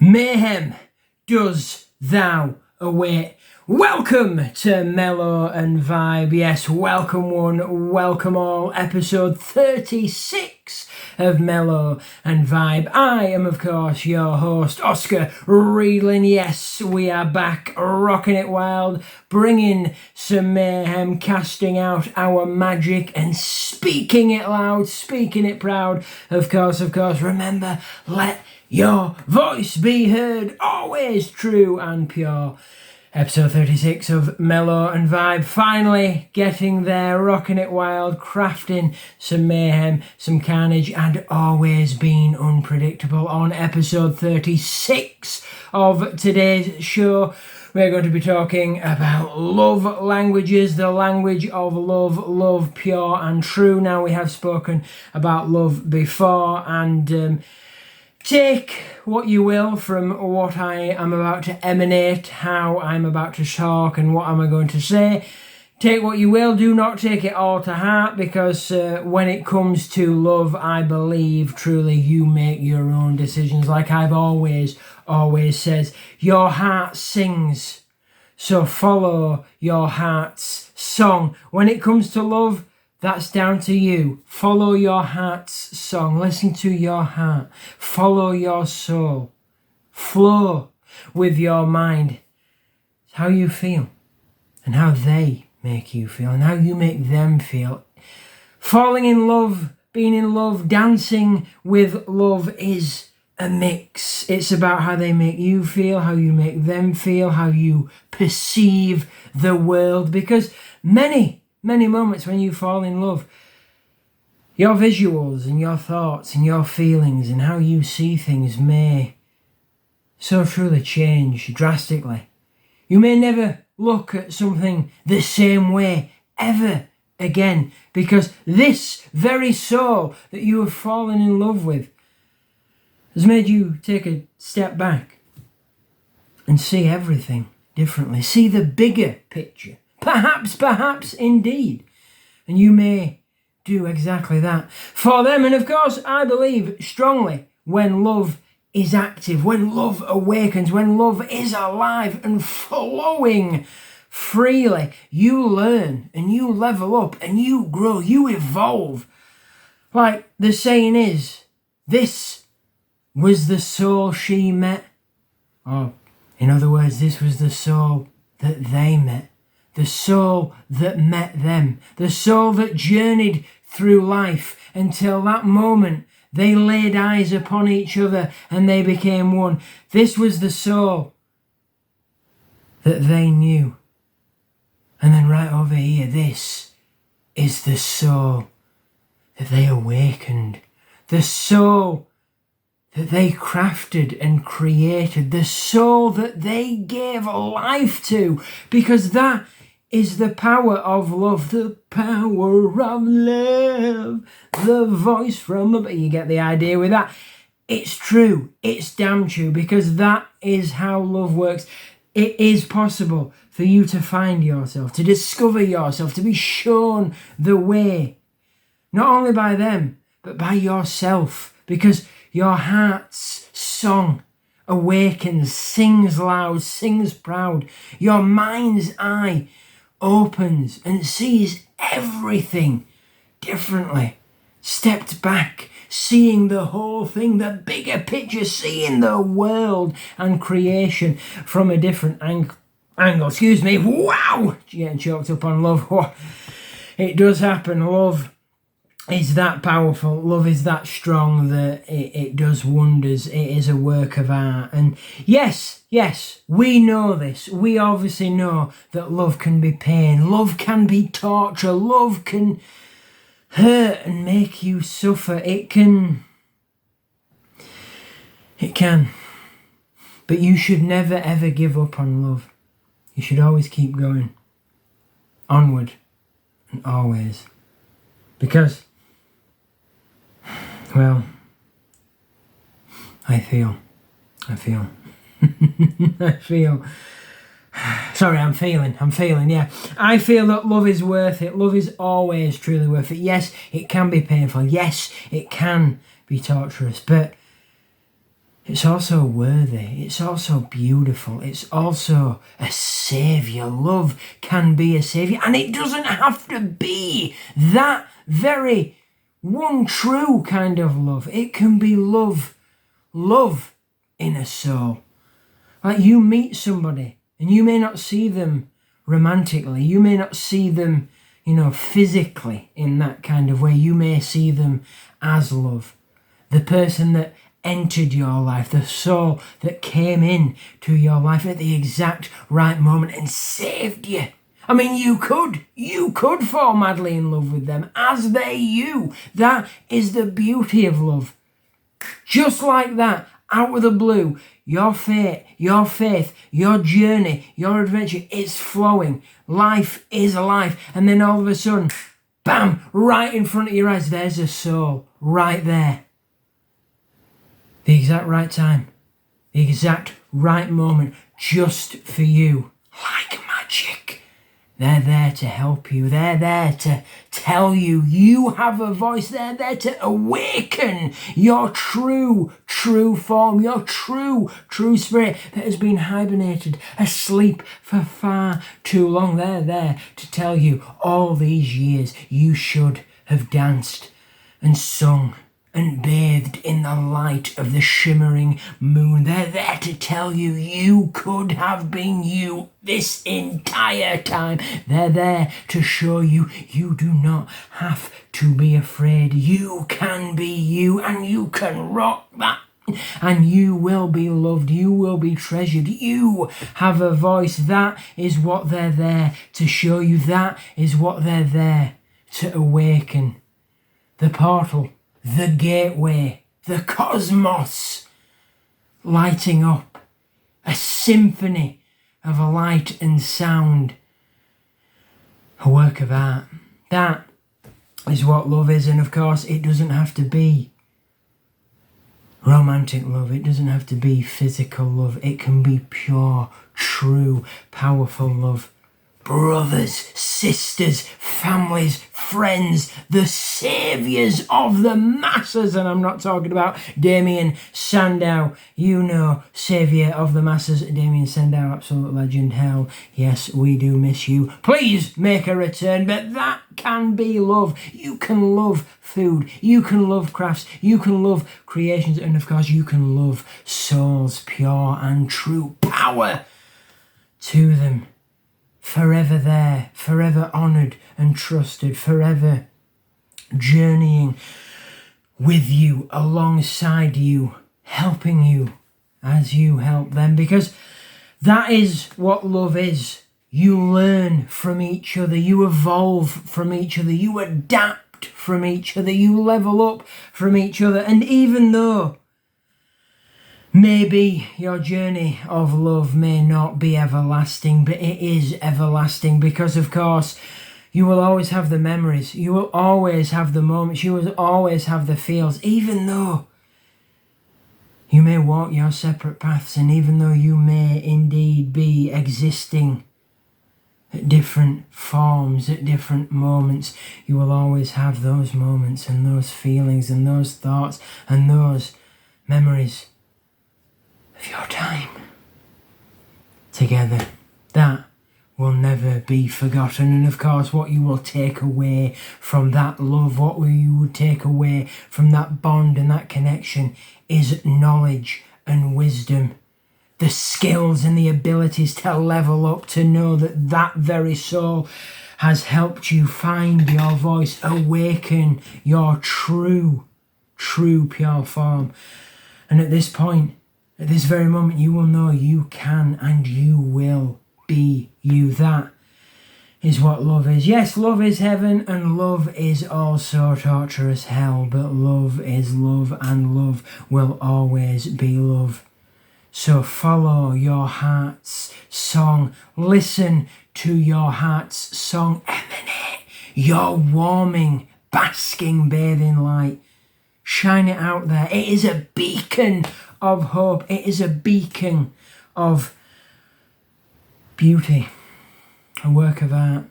Mayhem does thou await. Welcome to Mellow and Vibe. Yes, welcome one, welcome all. Episode 36 of Mellow and Vibe. I am, of course, your host, Oscar Reeling. Yes, we are back, rocking it wild, bringing some mayhem, casting out our magic and speaking it loud, speaking it proud. Of course, remember, let your voice be heard, always true and pure. Episode 36 of Mellow and Vibe, finally getting there, rocking it wild, crafting some mayhem, some carnage, and always being unpredictable. On episode 36 of today's show, we're going to be talking about love languages, the language of love pure and true. Now, we have spoken about love before, and take what you will from what I am about to emanate, how I'm about to talk, and what am I going to say. Take what you will, do not take it all to heart, because when it comes to love, I believe truly you make your own decisions. Like I've always said, your heart sings, so follow your heart's song. When it comes to love, that's down to you. Follow your heart's song. Listen to your heart. Follow your soul. Flow with your mind. It's how you feel and how they make you feel and how you make them feel. Falling in love, being in love, dancing with love is a mix. It's about how they make you feel, how you make them feel, how you perceive the world. Because many moments when you fall in love, your visuals and your thoughts and your feelings and how you see things may so truly change drastically. You may never look at something the same way ever again, because this very soul that you have fallen in love with has made you take a step back and see everything differently. See the bigger picture. Perhaps indeed. And you may do exactly that for them. And of course, I believe strongly when love is active, when love awakens, when love is alive and flowing freely, you learn and you level up and you grow, you evolve. Like the saying is, this was the soul she met. Or, in other words, this was the soul that they met. The soul that met them, the soul that journeyed through life until that moment they laid eyes upon each other and they became one. This was the soul that they knew. And then right over here, this is the soul that they awakened, the soul that they crafted and created, the soul that they gave life to, because that is the power of love, the power of love, the voice from above. You get the idea with that. It's true, it's damn true, because that is how love works. It is possible for you to find yourself, to discover yourself, to be shown the way, not only by them, but by yourself, because your heart's song awakens, sings loud, sings proud. Your mind's eye opens and sees everything differently. Stepped back, seeing the whole thing, the bigger picture, seeing the world and creation from a different angle. Excuse me. Wow! Getting choked up on love. It does happen. Love is that powerful. Love is that strong that it does wonders. It is a work of art. And yes, we know this. We obviously know that love can be pain. Love can be torture. Love can hurt and make you suffer. It can. But you should never ever give up on love. You should always keep going. Onward and always. Because, well, I feel. Sorry, I'm feeling, yeah. I feel that love is worth it. Love is always truly worth it. Yes, it can be painful. Yes, it can be torturous. But It's also worthy. It's also beautiful. It's also a saviour. Love can be a saviour. And it doesn't have to be that very one true kind of love. It can be love in a soul. Like you meet somebody and you may not see them romantically. You may not see them, physically in that kind of way. You may see them as love. The person that entered your life, the soul that came in to your life at the exact right moment and saved you. I mean, you could fall madly in love with them as they you. That is the beauty of love. Just like that, out of the blue, your fate, your faith, your journey, your adventure is flowing. Life is life. And then all of a sudden, bam, right in front of your eyes, there's a soul right there. The exact right time, the exact right moment, just for you, like magic. They're there to help you. They're there to tell you you have a voice. They're there to awaken your true form, your true spirit that has been hibernated, asleep for far too long. They're there to tell you all these years you should have danced and sung and bathed in the light of the shimmering moon. They're there to tell you you could have been you this entire time. They're there to show you you do not have to be afraid. You can be you and you can rock that. And you will be loved. You will be treasured. You have a voice. That is what they're there to show you. That is what they're there to awaken. The portal, the gateway, the cosmos, lighting up, a symphony of a light and sound, a work of art. That is what love is, and of course it doesn't have to be romantic love, it doesn't have to be physical love, it can be pure, true, powerful love. Brothers, sisters, families, friends, the saviours of the masses. And I'm not talking about Damien Sandow, saviour of the masses. Damien Sandow, absolute legend. Hell, yes, we do miss you. Please make a return. But that can be love. You can love food. You can love crafts. You can love creations. And of course, you can love souls, pure and true power to them. Forever there, forever honoured and trusted, forever journeying with you, alongside you, helping you as you help them. Because that is what love is. You learn from each other, you evolve from each other, you adapt from each other, you level up from each other. And even though maybe your journey of love may not be everlasting, but it is everlasting because, of course, you will always have the memories. You will always have the moments. You will always have the feels, even though you may walk your separate paths and even though you may indeed be existing at different forms, at different moments, you will always have those moments and those feelings and those thoughts and those memories of your time together. That will never be forgotten. And of course, what you will take away from that love, what you will take away from that bond and that connection is knowledge and wisdom. The skills and the abilities to level up, to know that that very soul has helped you find your voice, awaken your true pure form. And at this point, at this very moment, you will know you can and you will be you. That is what love is. Yes, love is heaven and love is also torturous hell, but love is love and love will always be love. So follow your heart's song. Listen to your heart's song emanate your warming, basking, bathing light. Shine it out there. It is a beacon of hope. It is a beacon of beauty, a work of art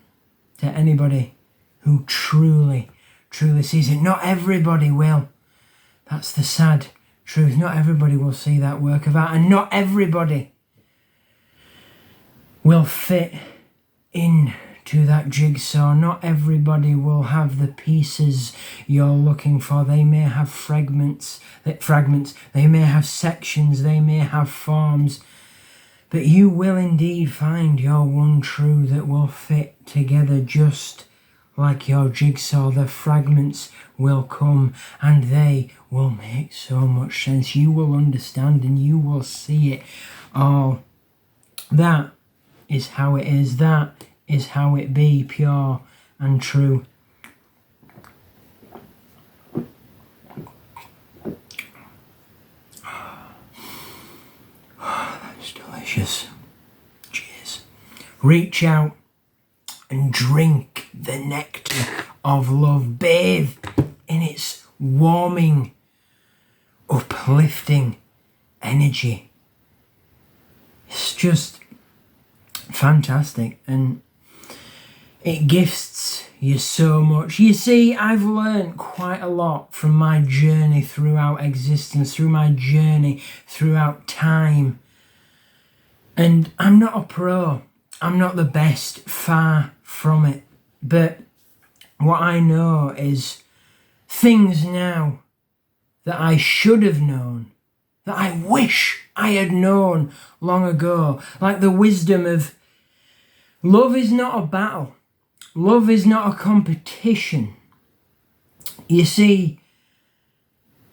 to anybody who truly sees it. Not everybody will. That's the sad truth. Not everybody will see that work of art, and not everybody will fit into that jigsaw. Not everybody will have the pieces you're looking for. They may have fragments, they may have sections, they may have forms, but you will indeed find your one true that will fit together just like your jigsaw. The fragments will come and they will make so much sense. You will understand and you will see it all. That is how it is. That is how it be, pure and true. That's delicious. Cheers. Reach out and drink the nectar of love. Bathe in its warming, uplifting energy. It's just fantastic, and it gifts you so much. You see, I've learned quite a lot from my journey throughout existence, through my journey throughout time. And I'm not a pro. I'm not the best, far from it. But what I know is things now that I should have known, that I wish I had known long ago. Like the wisdom of love is not a battle. Love is not a competition. You see,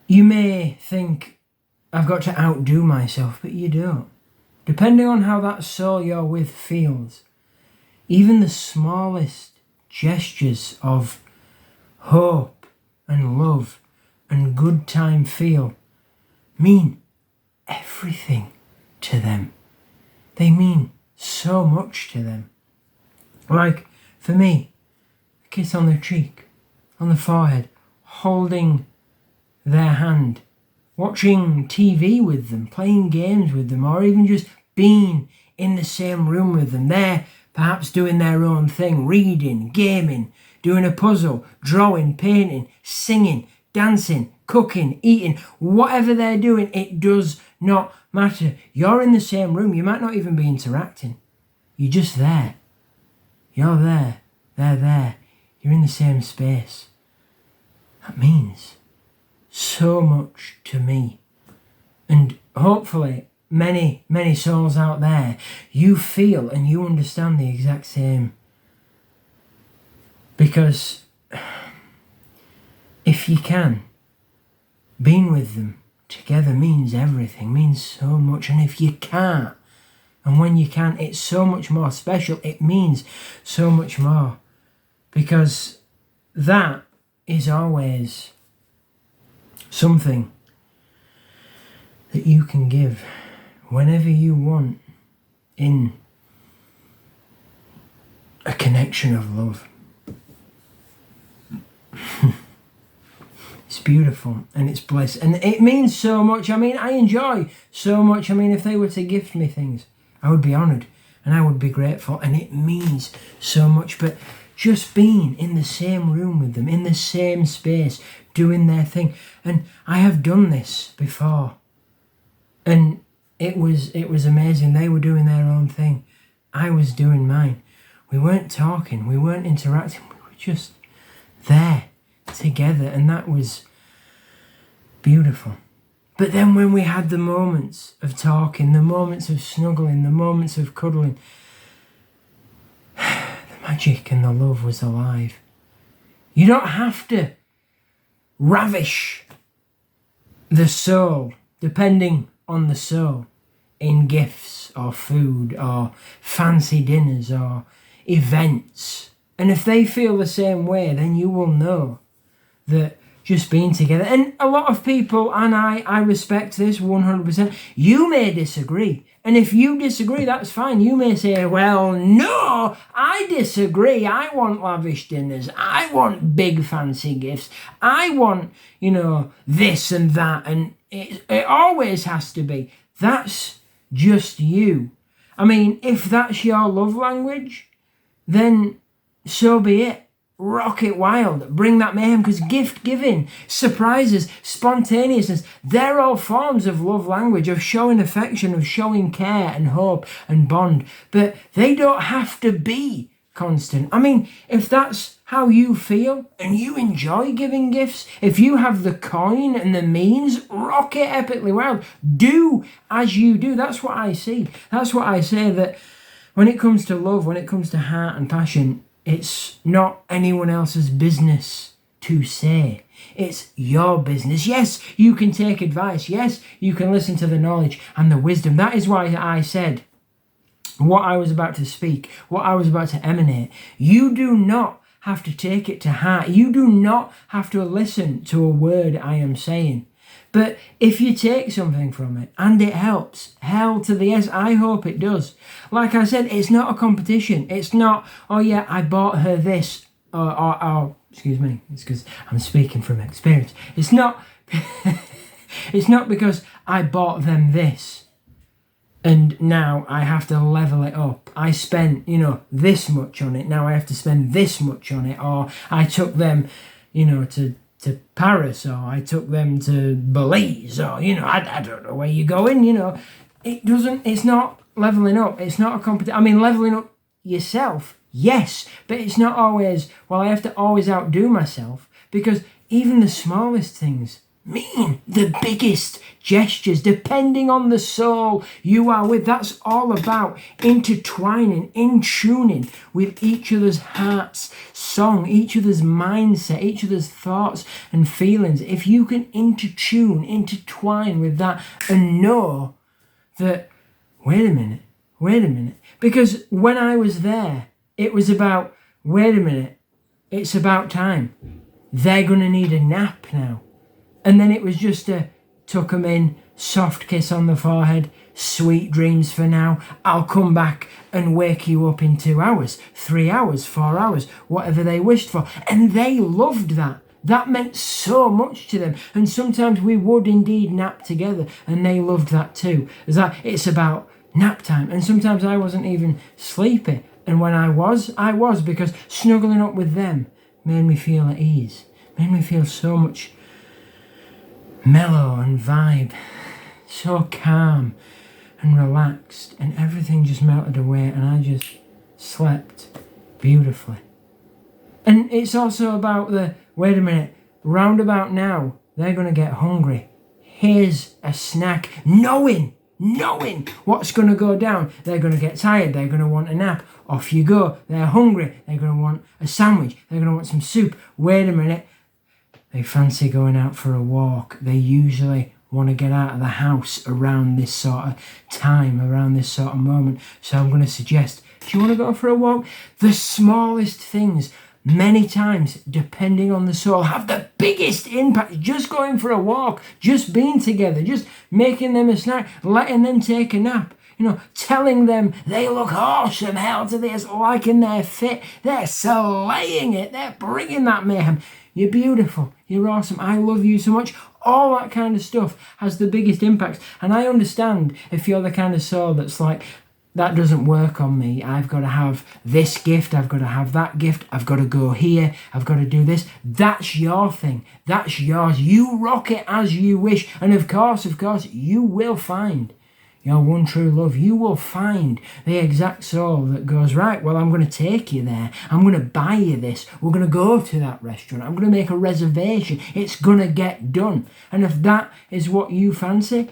you may think I've got to outdo myself, but you don't. Depending on how that soul you're with feels, even the smallest gestures of hope and love and good time feel mean everything to them. They mean so much to them. Like, for me, a kiss on the cheek, on the forehead, holding their hand, watching TV with them, playing games with them, or even just being in the same room with them. They're perhaps doing their own thing, reading, gaming, doing a puzzle, drawing, painting, singing, dancing, cooking, eating, whatever they're doing, it does not matter. You're in the same room. You might not even be interacting. You're just there. You're there. They're there. You're in the same space. That means so much to me. And hopefully many, many souls out there, you feel and you understand the exact same. Because if you can, being with them together means everything, means so much. And if you can't, and when you can, it's so much more special. It means so much more. Because that is always something that you can give whenever you want in a connection of love. It's beautiful and it's bliss and it means so much. I mean, I enjoy so much. I mean, if they were to gift me things, I would be honoured and I would be grateful, and it means so much. But just being in the same room with them, in the same space, doing their thing. And I have done this before, and it was amazing. They were doing their own thing, I was doing mine. We weren't talking, we weren't interacting, we were just there together, and that was beautiful. But then when we had the moments of talking, the moments of snuggling, the moments of cuddling, the magic and the love was alive. You don't have to ravish the soul, depending on the soul, in gifts or food or fancy dinners or events. And if they feel the same way, then you will know that just being together. And a lot of people, and I respect this 100%, you may disagree. And if you disagree, that's fine. You may say, well, no, I disagree. I want lavish dinners. I want big fancy gifts. I want, this and that. And it always has to be. That's just you. I mean, if that's your love language, then so be it. rock it wild, bring that mayhem, because gift giving, surprises, spontaneousness, they're all forms of love language, of showing affection, of showing care and hope and bond, but they don't have to be constant. I mean, if that's how you feel and you enjoy giving gifts, if you have the coin and the means, rock it epically wild. Do as you do. That's what I see. That's what I say, that when it comes to love, when it comes to heart and passion, it's not anyone else's business to say. It's your business. Yes, you can take advice. Yes, you can listen to the knowledge and the wisdom. That is why I said what I was about to speak, what I was about to emanate. You do not have to take it to heart. You do not have to listen to a word I am saying. But if you take something from it and it helps, hell to the yes, I hope it does. Like I said, it's not a competition. It's not, oh yeah, I bought her this, or excuse me, it's because I'm speaking from experience. It's not, it's not because I bought them this and now I have to level it up. I spent, this much on it. Now I have to spend this much on it. Or I took them, to Paris, or I took them to Belize, or, I don't know where you're going, it's not leveling up. It's not a competition. I mean, leveling up yourself, yes, but it's not always, well, I have to always outdo myself, because even the smallest things mean the biggest gestures, depending on the soul you are with. That's all about intertwining, in tuning with each other's heart's song, each other's mindset, each other's thoughts and feelings. If you can intertwine with that and know that, wait a minute, because when I was there, it was about, wait a minute, it's about time. They're going to need a nap now. And then it was just a tuck 'em in, soft kiss on the forehead, sweet dreams for now. I'll come back and wake you up in 2 hours, 3 hours, 4 hours, whatever they wished for. And they loved that. That meant so much to them. And sometimes we would indeed nap together, and they loved that too. It's about nap time. And sometimes I wasn't even sleepy. And when I was because snuggling up with them made me feel at ease, made me feel so much mellow and vibe, so calm and relaxed, and everything just melted away, and I just slept beautifully. And it's also about wait a minute, round about now, they're going to get hungry. Here's a snack, knowing what's going to go down. They're going to get tired, they're going to want a nap. Off you go, they're hungry, they're going to want a sandwich, they're going to want some soup. Wait a minute, they fancy going out for a walk. They usually want to get out of the house around this sort of time, around this sort of moment. So I'm going to suggest, do you want to go for a walk? The smallest things, many times, depending on the soul, have the biggest impact. Just going for a walk, just being together, just making them a snack, letting them take a nap. Telling them they look awesome, hell to this, liking their fit. They're slaying it. They're bringing that mayhem. You're beautiful. You're awesome. I love you so much. All that kind of stuff has the biggest impact. And I understand if you're the kind of soul that's like, that doesn't work on me. I've got to have this gift. I've got to have that gift. I've got to go here. I've got to do this. That's your thing. That's yours. You rock it as you wish. And of course, you will find your one true love. You will find the exact soul that goes, right, well, I'm going to take you there. I'm going to buy you this. We're going to go to that restaurant. I'm going to make a reservation. It's going to get done. And if that is what you fancy,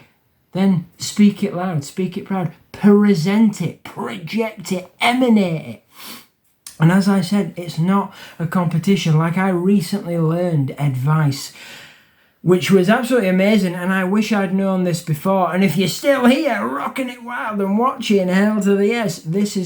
then speak it loud, speak it proud, present it, project it, emanate it. And as I said, it's not a competition. Like, I recently learned advice which was absolutely amazing, and I wish I'd known this before. And if you're still here, rocking it wild and watching, hell to the yes, this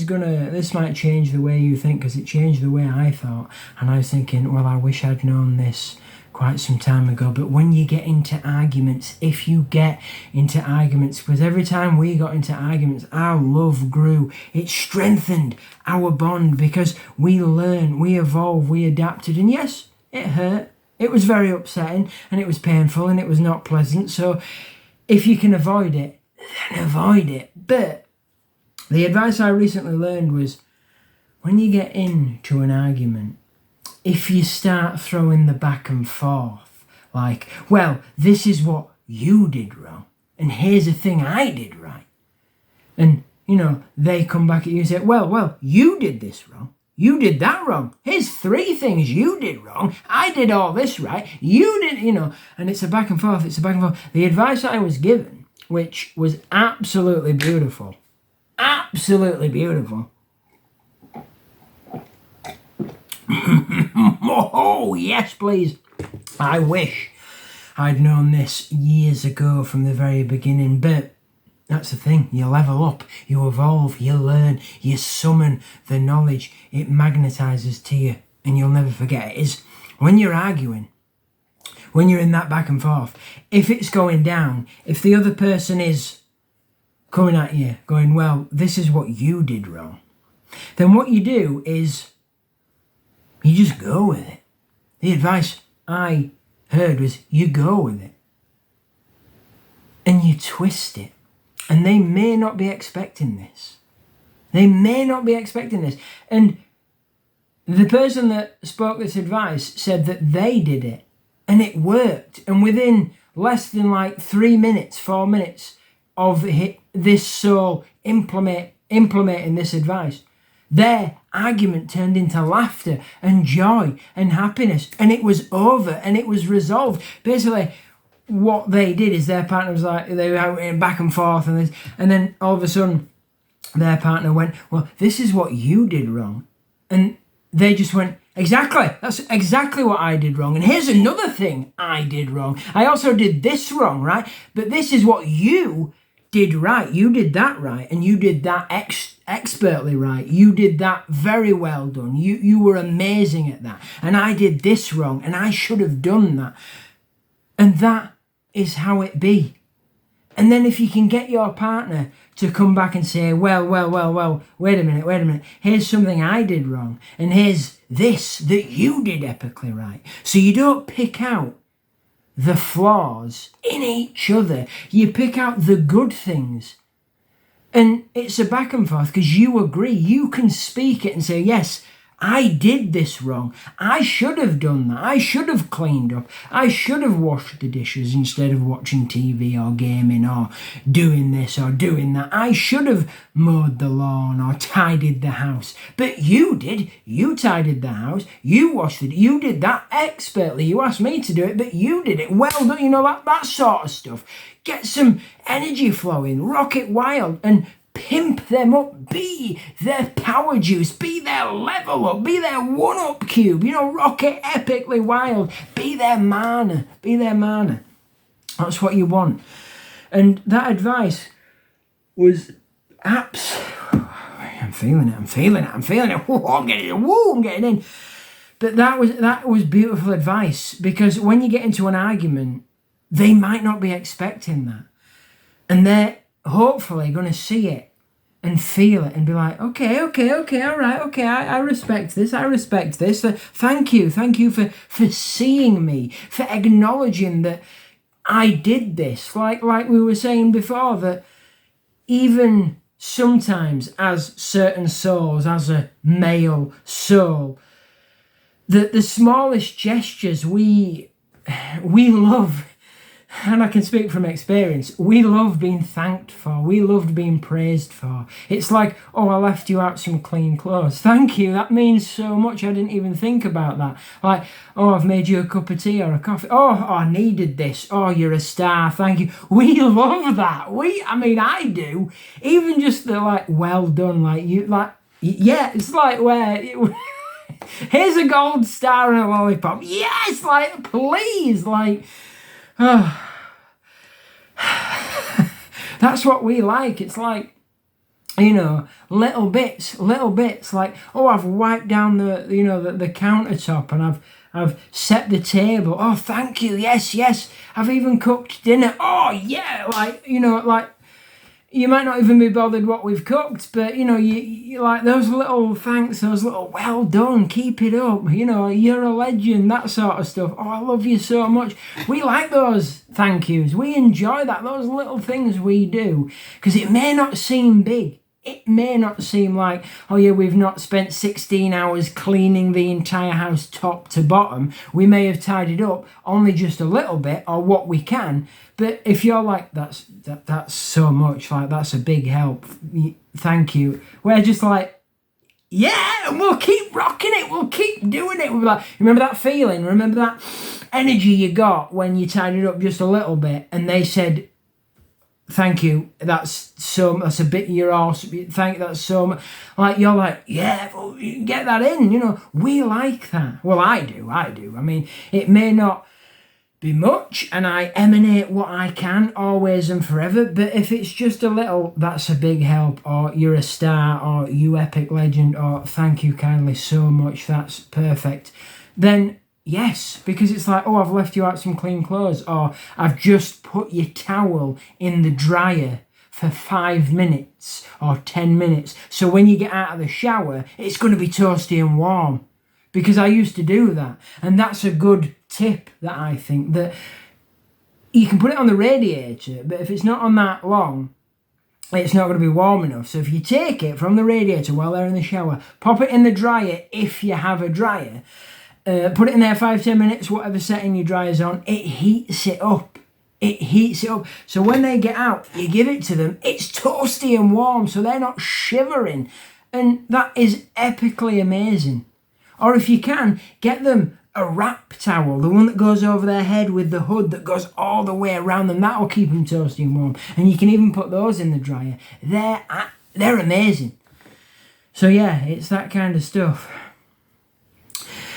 might change the way you think, because it changed the way I thought. And I was thinking, well, I wish I'd known this quite some time ago. But when you get into arguments, if you get into arguments, because every time we got into arguments, our love grew. It strengthened our bond, because we learned, we evolved, we adapted. And yes, it hurt. It was very upsetting, and it was painful, and it was not pleasant. So if you can avoid it, then avoid it. But the advice I recently learned was, when you get into an argument, if you start throwing the back and forth, like, well, this is what you did wrong, and here's the thing I did right. And, they come back at you and say, well, you did this wrong. You did that wrong. Here's 3 things you did wrong. I did all this right. You did, and it's a back and forth. The advice I was given, which was absolutely beautiful. Absolutely beautiful. Oh, yes, please. I wish I'd known this years ago from the very beginning, but that's the thing. You level up, you evolve, you learn, you summon the knowledge. It magnetizes to you, and you'll never forget it. Is when you're arguing, when you're in that back and forth, if it's going down, if the other person is coming at you going, well, this is what you did wrong, then what you do is you just go with it. The advice I heard was you go with it and you twist it. And they may not be expecting this. And the person that spoke this advice said that they did it and it worked. And within less than 3 minutes, 4 minutes of this soul implementing this advice, their argument turned into laughter and joy and happiness. And it was over and it was resolved. Basically, what they did is their partner was like, they were back and forth, and then all of a sudden their partner went, well, this is what you did wrong. And they just went, exactly, that's exactly what I did wrong. And here's another thing I did wrong. I also did this wrong, right? But this is what you did right. You did that right, and you did that expertly right. You did that very well done. You were amazing at that. And I did this wrong, and I should have done that. And that is how it be. And then if you can get your partner to come back and say, well, wait a minute, here's something I did wrong, and here's this that you did epically right. So you don't pick out the flaws in each other, you pick out the good things. And it's a back and forth because you agree, you can speak it and say, yes, I did this wrong. I should have done that. I should have cleaned up. I should have washed the dishes instead of watching TV or gaming or doing this or doing that. I should have mowed the lawn or tidied the house. But you did. You tidied the house. You washed it. You did that expertly. You asked me to do it, but you did it. Well done. that sort of stuff. Get some energy flowing. Rock it wild and pimp them up, be their power juice, be their level up, be their one-up cube, rock it epically wild, be their mana. That's what you want. And that advice was I'm feeling it. I'm getting in. But that was beautiful advice, because when you get into an argument, they might not be expecting that. And they're hopefully going to see it and feel it and be like, okay, all right, okay, I respect this. Thank you for seeing me, for acknowledging that I did this. Like we were saying before, that even sometimes as certain souls, as a male soul, that the smallest gestures we love. And I can speak from experience. We love being thanked for. We loved being praised for. It's like, I left you out some clean clothes. Thank you. That means so much. I didn't even think about that. Like, I've made you a cup of tea or a coffee. I needed this. You're a star. Thank you. We love that. I do. Even just the well done. It's like where... Here's a gold star and a lollipop. Yes, please, that's what we like. It's little bits. I've wiped down the countertop and I've set the table. Thank you. Yes. I've even cooked dinner. You might not even be bothered what we've cooked, but you like those little thanks, those little well done, keep it up, you're a legend, that sort of stuff. I love you so much. We like those thank yous. We enjoy that, those little things we do, because it may not seem big. it may not seem like, oh yeah, we've not spent 16 hours cleaning the entire house top to bottom. We may have tidied up only just a little bit or what we can. But if you're like, that's so much, like that's a big help, thank you. We're just like, yeah, and we'll keep rocking it. We'll keep doing it. We'll be like, remember that feeling? Remember that energy you got when you tidied up just a little bit and they said, thank you, that's a bit your arse, that's so much. Like, you're like, yeah, well, get that in, you know. We like that. Well, I do. I mean, it may not be much, and I emanate what I can, always and forever, but if it's just a little, that's a big help, or you're a star, or you epic legend, or thank you kindly so much, that's perfect, then yes, because it's like, oh, I've left you out some clean clothes, or I've just put your towel in the dryer for 5 minutes or 10 minutes. So when you get out of the shower, it's going to be toasty and warm. Because I used to do that. And that's a good tip that I think, that you can put it on the radiator, but if it's not on that long, it's not going to be warm enough. So if you take it from the radiator while they're in the shower, pop it in the dryer if you have a dryer, put it in there 5-10 minutes, whatever setting your dryer's on, it heats it up. It heats it up. So when they get out, you give it to them, it's toasty and warm, so they're not shivering. And that is epically amazing. Or if you can, get them a wrap towel, the one that goes over their head with the hood that goes all the way around them. That'll keep them toasty and warm. And you can even put those in the dryer. They're amazing. So yeah, it's that kind of stuff.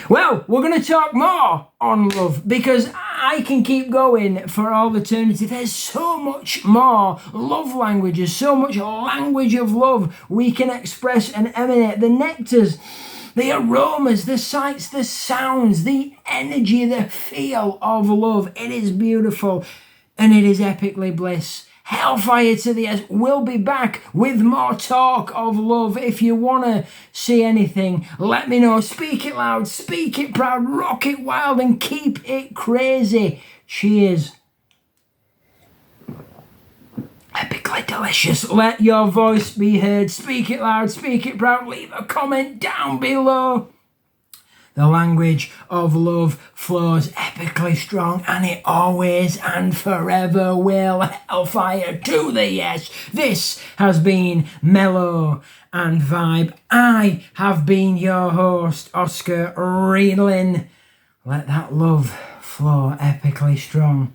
Well, we're going to talk more on love because I can keep going for all eternity. There's so much more love languages, so much language of love we can express and emanate. The nectars, the aromas, the sights, the sounds, the energy, the feel of love. It is beautiful and it is epically bliss. Hellfire to the S. We'll be back with more talk of love. If you want to see anything, let me know. Speak it loud, speak it proud, rock it wild and keep it crazy. Cheers. Epically delicious. Let your voice be heard. Speak it loud, speak it proud. Leave a comment down below. The language of love flows epically strong, and it always and forever will. Hellfire to the yes. This has been Mellow and Vibe. I have been your host, Oscar Riedlin. Let that love flow epically strong.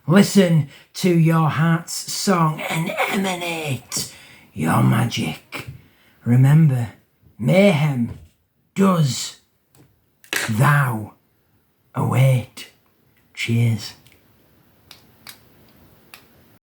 Listen to your heart's song and emanate your magic. Remember, mayhem does thou await. Cheers.